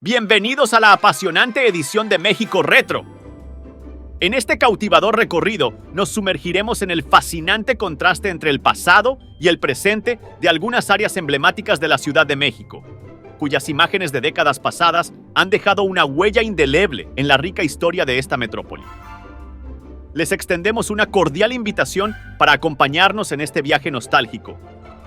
Bienvenidos a la apasionante edición de México Retro. En este cautivador recorrido nos sumergiremos en el fascinante contraste entre el pasado y el presente de algunas áreas emblemáticas de la Ciudad de México, cuyas imágenes de décadas pasadas han dejado una huella indeleble en la rica historia de esta metrópoli. Les extendemos una cordial invitación para acompañarnos en este viaje nostálgico,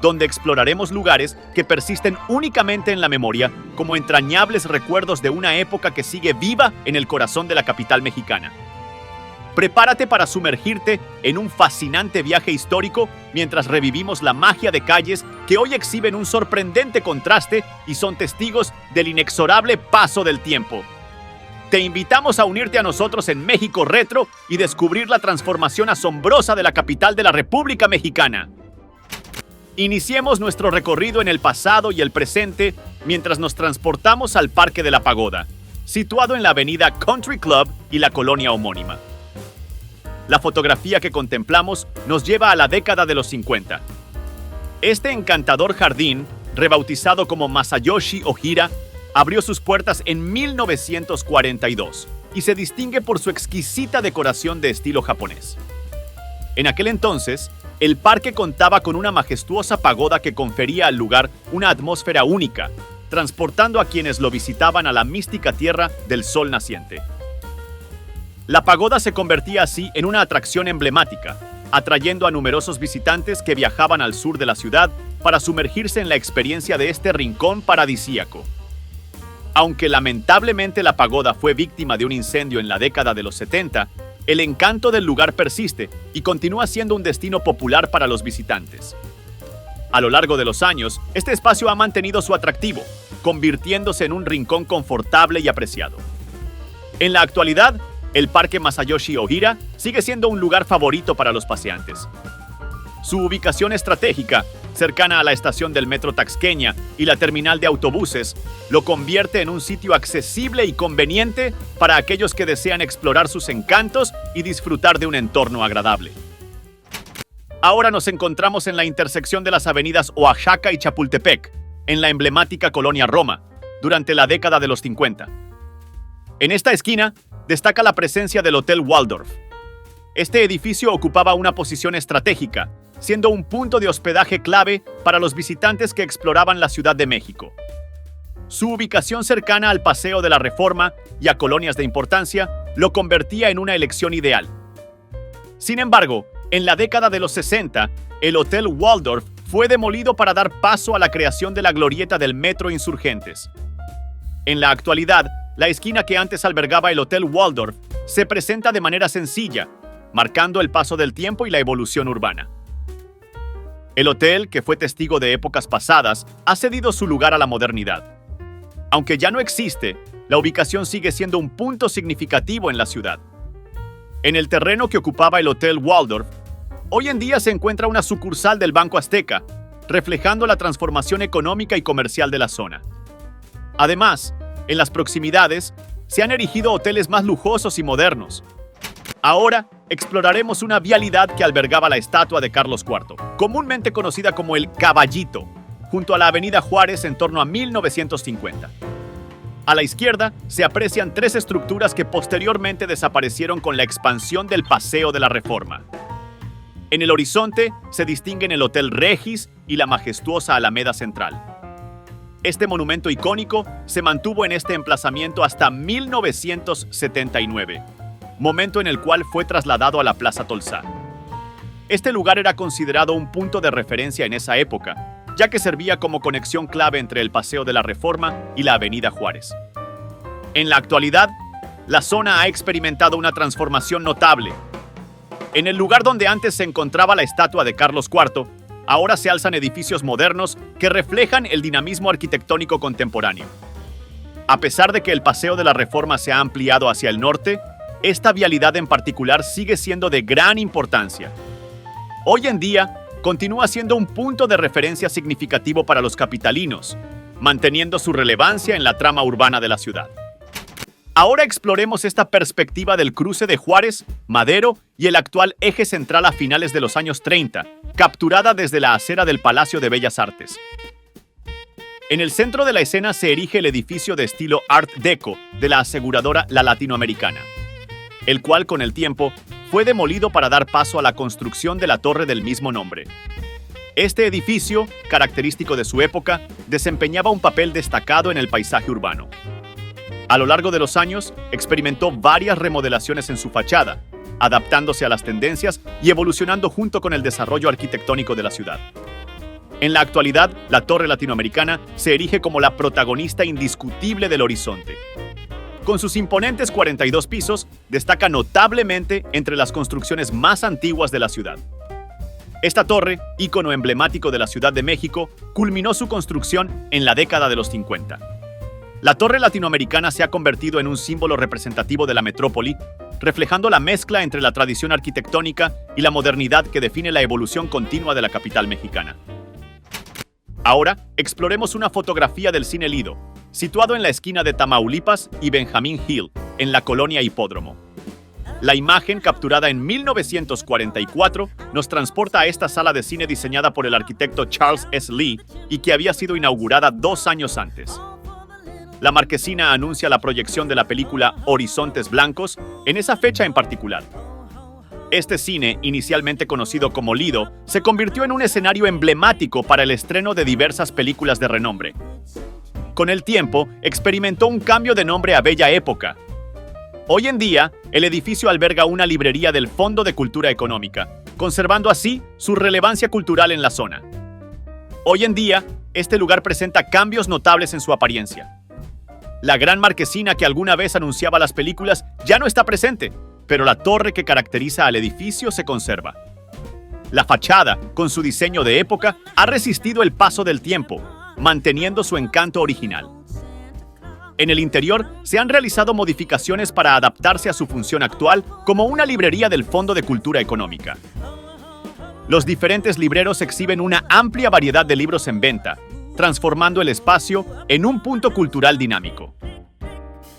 donde exploraremos lugares que persisten únicamente en la memoria como entrañables recuerdos de una época que sigue viva en el corazón de la capital mexicana. Prepárate para sumergirte en un fascinante viaje histórico mientras revivimos la magia de calles que hoy exhiben un sorprendente contraste y son testigos del inexorable paso del tiempo. Te invitamos a unirte a nosotros en México Retro y descubrir la transformación asombrosa de la capital de la República Mexicana. Iniciemos nuestro recorrido en el pasado y el presente mientras nos transportamos al Parque de la Pagoda, situado en la avenida Country Club y la colonia homónima. La fotografía que contemplamos nos lleva a la década de los 50. Este encantador jardín, rebautizado como Masayoshi Ojira, abrió sus puertas en 1942 y se distingue por su exquisita decoración de estilo japonés. En aquel entonces, el parque contaba con una majestuosa pagoda que confería al lugar una atmósfera única, transportando a quienes lo visitaban a la mística tierra del sol naciente. La pagoda se convertía así en una atracción emblemática, atrayendo a numerosos visitantes que viajaban al sur de la ciudad para sumergirse en la experiencia de este rincón paradisíaco. Aunque lamentablemente la pagoda fue víctima de un incendio en la década de los 70, el encanto del lugar persiste y continúa siendo un destino popular para los visitantes. A lo largo de los años, este espacio ha mantenido su atractivo, convirtiéndose en un rincón confortable y apreciado. En la actualidad, el Parque Masayoshi Ojira sigue siendo un lugar favorito para los paseantes. Su ubicación estratégica, cercana a la estación del Metro Taxqueña y la terminal de autobuses, lo convierte en un sitio accesible y conveniente para aquellos que desean explorar sus encantos y disfrutar de un entorno agradable. Ahora nos encontramos en la intersección de las avenidas Oaxaca y Chapultepec, en la emblemática colonia Roma, durante la década de los 50. En esta esquina destaca la presencia del Hotel Waldorf. Este edificio ocupaba una posición estratégica, siendo un punto de hospedaje clave para los visitantes que exploraban la Ciudad de México. Su ubicación cercana al Paseo de la Reforma y a colonias de importancia lo convertía en una elección ideal. Sin embargo, en la década de los 60, el Hotel Waldorf fue demolido para dar paso a la creación de la glorieta del Metro Insurgentes. En la actualidad, la esquina que antes albergaba el Hotel Waldorf se presenta de manera sencilla, marcando el paso del tiempo y la evolución urbana. El hotel, que fue testigo de épocas pasadas, ha cedido su lugar a la modernidad. Aunque ya no existe, la ubicación sigue siendo un punto significativo en la ciudad. En el terreno que ocupaba el Hotel Waldorf, hoy en día se encuentra una sucursal del Banco Azteca, reflejando la transformación económica y comercial de la zona. Además, en las proximidades, se han erigido hoteles más lujosos y modernos. Ahora, exploraremos una vialidad que albergaba la estatua de Carlos IV, comúnmente conocida como el Caballito, junto a la Avenida Juárez en torno a 1950. A la izquierda se aprecian tres estructuras que posteriormente desaparecieron con la expansión del Paseo de la Reforma. En el horizonte se distinguen el Hotel Regis y la majestuosa Alameda Central. Este monumento icónico se mantuvo en este emplazamiento hasta 1979. Momento en el cual fue trasladado a la Plaza Tolsá. Este lugar era considerado un punto de referencia en esa época, ya que servía como conexión clave entre el Paseo de la Reforma y la Avenida Juárez. En la actualidad, la zona ha experimentado una transformación notable. En el lugar donde antes se encontraba la estatua de Carlos IV, ahora se alzan edificios modernos que reflejan el dinamismo arquitectónico contemporáneo. A pesar de que el Paseo de la Reforma se ha ampliado hacia el norte, esta vialidad en particular sigue siendo de gran importancia. Hoy en día, continúa siendo un punto de referencia significativo para los capitalinos, manteniendo su relevancia en la trama urbana de la ciudad. Ahora exploremos esta perspectiva del cruce de Juárez, Madero y el actual eje central a finales de los años 30, capturada desde la acera del Palacio de Bellas Artes. En el centro de la escena se erige el edificio de estilo Art Deco de la aseguradora La Latinoamericana, el cual con el tiempo fue demolido para dar paso a la construcción de la torre del mismo nombre. Este edificio, característico de su época, desempeñaba un papel destacado en el paisaje urbano. A lo largo de los años, experimentó varias remodelaciones en su fachada, adaptándose a las tendencias y evolucionando junto con el desarrollo arquitectónico de la ciudad. En la actualidad, la Torre Latinoamericana se erige como la protagonista indiscutible del Horizonte. Con sus imponentes 42 pisos, destaca notablemente entre las construcciones más antiguas de la ciudad. Esta torre, ícono emblemático de la Ciudad de México, culminó su construcción en la década de los 50. La Torre Latinoamericana se ha convertido en un símbolo representativo de la metrópoli, reflejando la mezcla entre la tradición arquitectónica y la modernidad que define la evolución continua de la capital mexicana. Ahora, exploremos una fotografía del Cine Lido, situado en la esquina de Tamaulipas y Benjamín Hill, en la colonia Hipódromo. La imagen, capturada en 1944, nos transporta a esta sala de cine diseñada por el arquitecto Charles S. Lee y que había sido inaugurada 2 años antes. La marquesina anuncia la proyección de la película Horizontes Blancos en esa fecha en particular. Este cine, inicialmente conocido como Lido, se convirtió en un escenario emblemático para el estreno de diversas películas de renombre. Con el tiempo, experimentó un cambio de nombre a Bella Época. Hoy en día, el edificio alberga una librería del Fondo de Cultura Económica, conservando así su relevancia cultural en la zona. Hoy en día, este lugar presenta cambios notables en su apariencia. La gran marquesina que alguna vez anunciaba las películas ya no está presente, pero la torre que caracteriza al edificio se conserva. La fachada, con su diseño de época, ha resistido el paso del tiempo, manteniendo su encanto original. En el interior se han realizado modificaciones para adaptarse a su función actual como una librería del Fondo de Cultura Económica. Los diferentes libreros exhiben una amplia variedad de libros en venta, transformando el espacio en un punto cultural dinámico.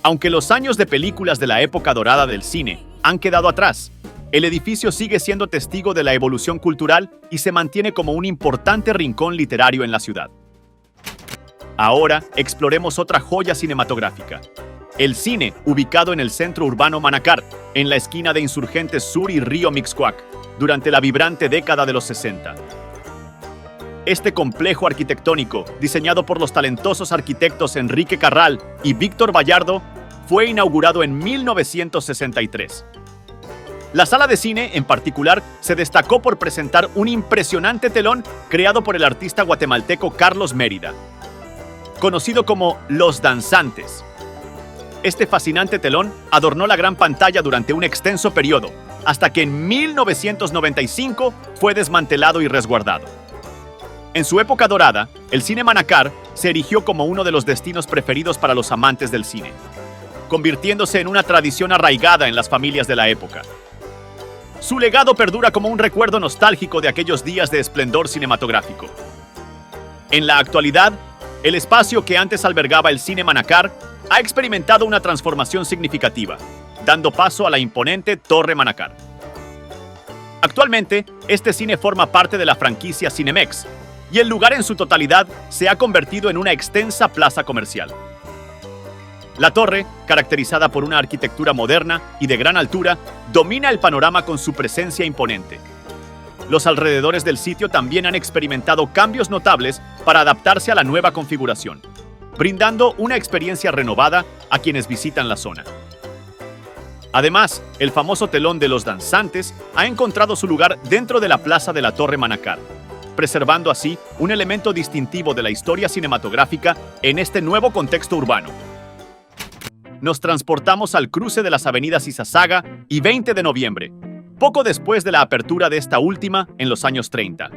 Aunque los años de películas de la época dorada del cine han quedado atrás, el edificio sigue siendo testigo de la evolución cultural y se mantiene como un importante rincón literario en la ciudad. Ahora exploremos otra joya cinematográfica: el cine, ubicado en el centro urbano Manacar, en la esquina de Insurgentes Sur y Río Mixcoac, durante la vibrante década de los 60. Este complejo arquitectónico, diseñado por los talentosos arquitectos Enrique Carral y Víctor Vallardo, fue inaugurado en 1963. La sala de cine, en particular, se destacó por presentar un impresionante telón creado por el artista guatemalteco Carlos Mérida, conocido como Los Danzantes. Este fascinante telón adornó la gran pantalla durante un extenso periodo, hasta que en 1995 fue desmantelado y resguardado. En su época dorada, el cine Manacar se erigió como uno de los destinos preferidos para los amantes del cine, convirtiéndose en una tradición arraigada en las familias de la época. Su legado perdura como un recuerdo nostálgico de aquellos días de esplendor cinematográfico. En la actualidad, el espacio que antes albergaba el cine Manacar ha experimentado una transformación significativa, dando paso a la imponente Torre Manacar. Actualmente, este cine forma parte de la franquicia Cinemex, y el lugar en su totalidad se ha convertido en una extensa plaza comercial. La torre, caracterizada por una arquitectura moderna y de gran altura, domina el panorama con su presencia imponente. Los alrededores del sitio también han experimentado cambios notables para adaptarse a la nueva configuración, brindando una experiencia renovada a quienes visitan la zona. Además, el famoso telón de Los Danzantes ha encontrado su lugar dentro de la plaza de la Torre Manacar, preservando así un elemento distintivo de la historia cinematográfica en este nuevo contexto urbano. Nos transportamos al cruce de las avenidas Izazaga y 20 de noviembre, poco después de la apertura de esta última en los años 30.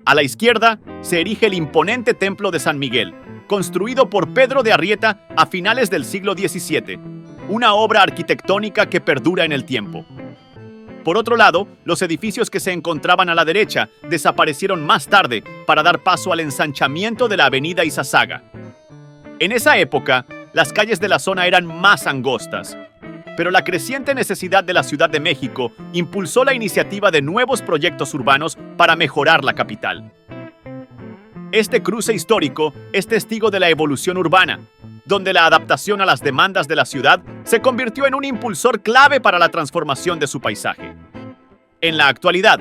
A la izquierda se erige el imponente Templo de San Miguel, construido por Pedro de Arrieta a finales del siglo XVII, una obra arquitectónica que perdura en el tiempo. Por otro lado, los edificios que se encontraban a la derecha desaparecieron más tarde para dar paso al ensanchamiento de la avenida Izazaga. En esa época, las calles de la zona eran más angostas, pero la creciente necesidad de la Ciudad de México impulsó la iniciativa de nuevos proyectos urbanos para mejorar la capital. Este cruce histórico es testigo de la evolución urbana, donde la adaptación a las demandas de la ciudad se convirtió en un impulsor clave para la transformación de su paisaje. En la actualidad,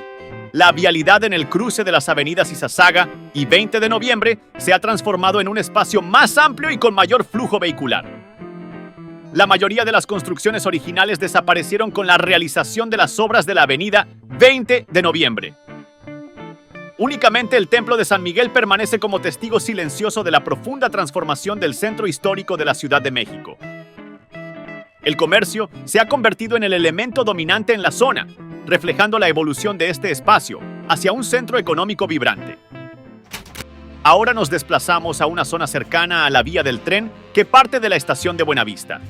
la vialidad en el cruce de las avenidas Izazaga y 20 de noviembre se ha transformado en un espacio más amplio y con mayor flujo vehicular. La mayoría de las construcciones originales desaparecieron con la realización de las obras de la avenida 20 de noviembre. Únicamente el Templo de San Miguel permanece como testigo silencioso de la profunda transformación del centro histórico de la Ciudad de México. El comercio se ha convertido en el elemento dominante en la zona, reflejando la evolución de este espacio hacia un centro económico vibrante. Ahora nos desplazamos a una zona cercana a la vía del tren que parte de la estación de Buenavista.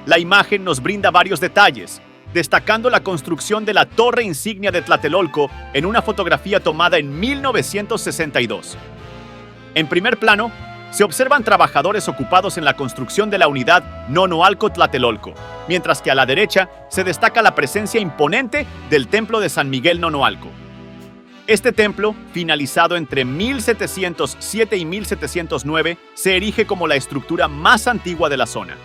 La imagen nos brinda varios detalles, destacando la construcción de la torre insignia de Tlatelolco en una fotografía tomada en 1962. En primer plano, se observan trabajadores ocupados en la construcción de la unidad Nonoalco-Tlatelolco, mientras que a la derecha se destaca la presencia imponente del Templo de San Miguel Nonoalco. Este templo, finalizado entre 1707 y 1709, se erige como la estructura más antigua de la zona.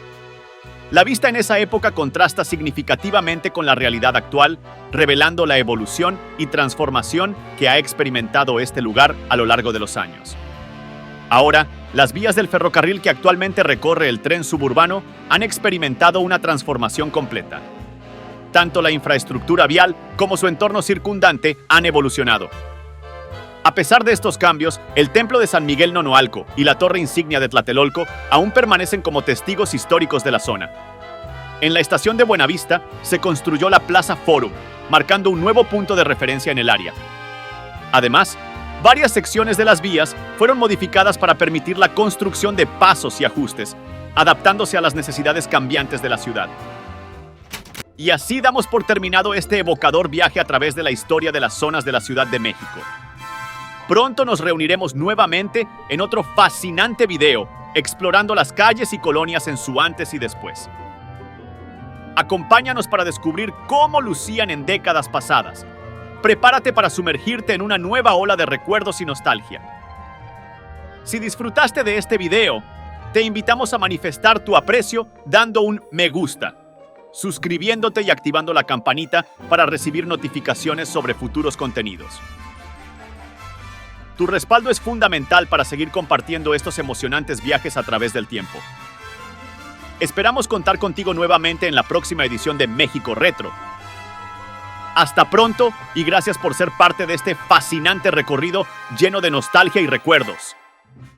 La vista en esa época contrasta significativamente con la realidad actual, revelando la evolución y transformación que ha experimentado este lugar a lo largo de los años. Ahora, las vías del ferrocarril que actualmente recorre el tren suburbano han experimentado una transformación completa. Tanto la infraestructura vial como su entorno circundante han evolucionado. A pesar de estos cambios, el Templo de San Miguel Nonoalco y la torre insignia de Tlatelolco aún permanecen como testigos históricos de la zona. En la estación de Buenavista se construyó la Plaza Forum, marcando un nuevo punto de referencia en el área. Además, varias secciones de las vías fueron modificadas para permitir la construcción de pasos y ajustes, adaptándose a las necesidades cambiantes de la ciudad. Y así damos por terminado este evocador viaje a través de la historia de las zonas de la Ciudad de México. Pronto nos reuniremos nuevamente en otro fascinante video, explorando las calles y colonias en su antes y después. Acompáñanos para descubrir cómo lucían en décadas pasadas. Prepárate para sumergirte en una nueva ola de recuerdos y nostalgia. Si disfrutaste de este video, te invitamos a manifestar tu aprecio dando un me gusta, suscribiéndote y activando la campanita para recibir notificaciones sobre futuros contenidos. Tu respaldo es fundamental para seguir compartiendo estos emocionantes viajes a través del tiempo. Esperamos contar contigo nuevamente en la próxima edición de México Retro. Hasta pronto y gracias por ser parte de este fascinante recorrido lleno de nostalgia y recuerdos.